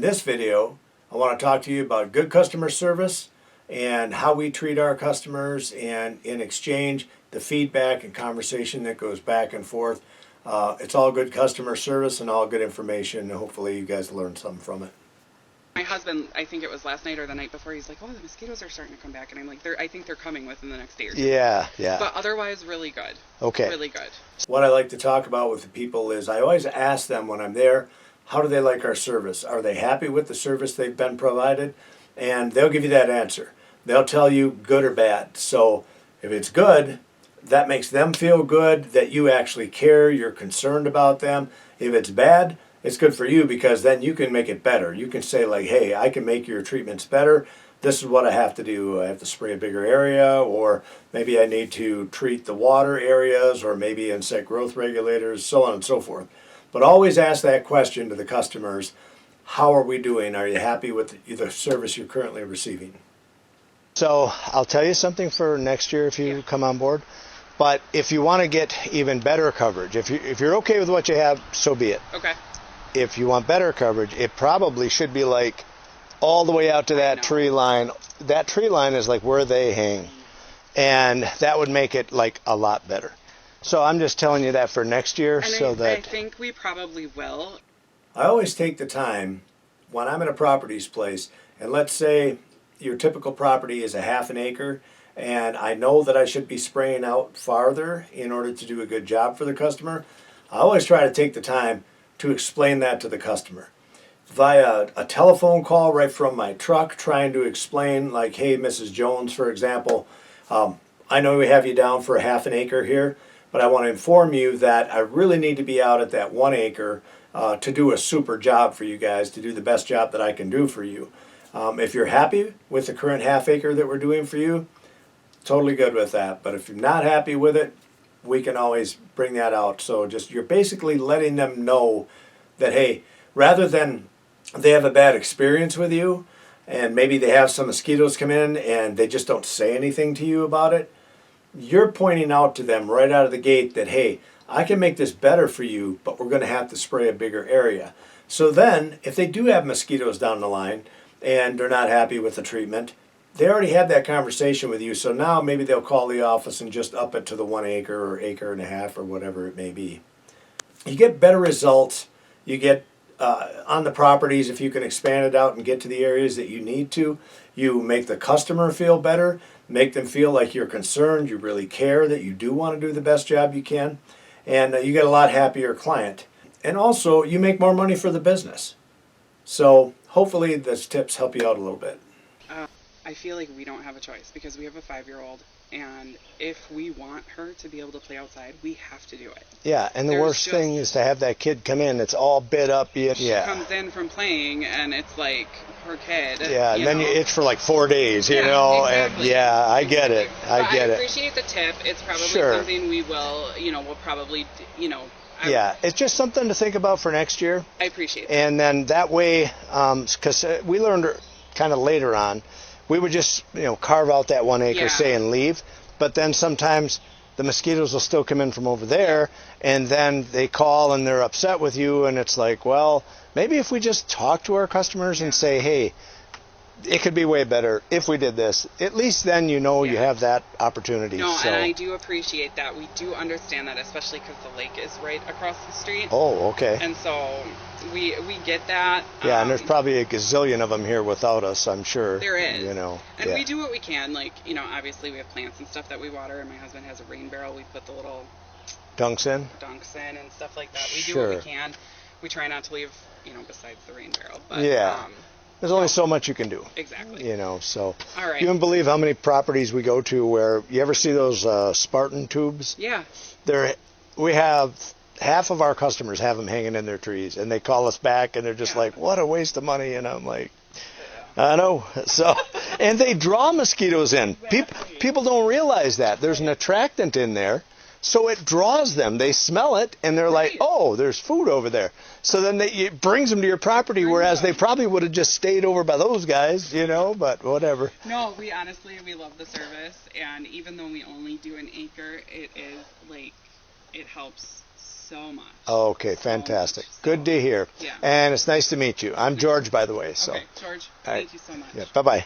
this video, I want to talk to you about good customer service and how we treat our customers, and in exchange, the feedback and conversation that goes back and forth. It's all good customer service and all good information, and hopefully you guys learned something from it. My husband, I think it was last night or the night before, he's like, oh, the mosquitoes are starting to come back. And I'm like, I think they're coming within the next day or two. Yeah. But otherwise, really good. Okay. Really good. What I like to talk about with the people is I always ask them when I'm there, how do they like our service? Are they happy with the service they've been provided? And they'll give you that answer. They'll tell you good or bad. So if it's good, that makes them feel good that you actually care, you're concerned about them. If it's bad, it's good for you because then you can make it better. You can say like, hey, I can make your treatments better. This is what I have to do. I have to spray a bigger area, or maybe I need to treat the water areas, or maybe insect growth regulators, so on and so forth. But always ask that question to the customers. How are we doing? Are you happy with the service you're currently receiving? So I'll tell you something for next year if you come on board. But if you want to get even better coverage, if you're okay with what you have, so be it. Okay. If you want better coverage, it probably should be like all the way out to that tree line. That tree line is like where they hang. And that would make it like a lot better. So I'm just telling you that for next year. And I think we probably will. I always take the time when I'm at a properties place, and let's say your typical property is a half an acre, and I know that I should be spraying out farther in order to do a good job for the customer. I always try to take the time to explain that to the customer via a telephone call right from my truck, trying to explain like, hey, Mrs. Jones, for example, I know we have you down for a half an acre here, but I want to inform you that I really need to be out at that 1 acre to do a super job for you guys, to do the best job that I can do for you. If you're happy with the current half acre that we're doing for you, totally good with that. But if you're not happy with it, we can always bring that out. So just you're basically letting them know that, hey, rather than they have a bad experience with you and maybe they have some mosquitoes come in and they just don't say anything to you about it, you're pointing out to them right out of the gate that, hey, I can make this better for you, but we're going to have to spray a bigger area. So then if they do have mosquitoes down the line and they're not happy with the treatment, they already had that conversation with you, so now maybe they'll call the office and just up it to the 1 acre or acre and a half or whatever it may be. You get better results. You get on the properties, if you can expand it out and get to the areas that you need to, you make the customer feel better, make them feel like you're concerned, you really care, that you do want to do the best job you can, and you get a lot happier client. And also, you make more money for the business. So hopefully these tips help you out a little bit. I feel like we don't have a choice because we have a 5-year-old, and if we want her to be able to play outside, we have to do it. Yeah, and the worst thing is to have that kid come in, it's all bit up. She comes in from playing, and it's like her kid. Yeah, and then you itch for like 4 days, you know. Exactly. And I get it. I appreciate the tip. It's probably something we will, we'll probably, yeah, it's just something to think about for next year. I appreciate that. And then that way, because we learned kind of later on, we would just, carve out that 1 acre, say, and leave. But then sometimes the mosquitoes will still come in from over there, and then they call and they're upset with you, and it's like, well, maybe if we just talk to our customers and say, hey, it could be way better if we did this. At least then you have that opportunity. No, and I do appreciate that. We do understand that, especially because the lake is right across the street. Oh, okay. And so we get that. Yeah, and there's probably a gazillion of them here without us, I'm sure. There is. And we do what we can. Like, obviously we have plants and stuff that we water, and my husband has a rain barrel. We put the little dunks in and stuff like that. We do what we can. We try not to leave, besides the rain barrel. But, there's only so much you can do. Exactly. So. All right. You wouldn't believe how many properties we go to where you ever see those Spartan tubes? Yeah. We have half of our customers have them hanging in their trees, and they call us back, and they're just like, what a waste of money. And I'm like, I know. So, and they draw mosquitoes in. People don't realize that. There's an attractant in there. So it draws them. They smell it, and they're like, oh, there's food over there. So then it brings them to your property, whereas they probably would have just stayed over by those guys, but whatever. No, we love the service, and even though we only do an acre, it is, it helps so much. Okay, fantastic. Good to hear. Yeah. And it's nice to meet you. I'm George, by the way. So. Okay, George, All right. thank you so much. Yeah, bye-bye.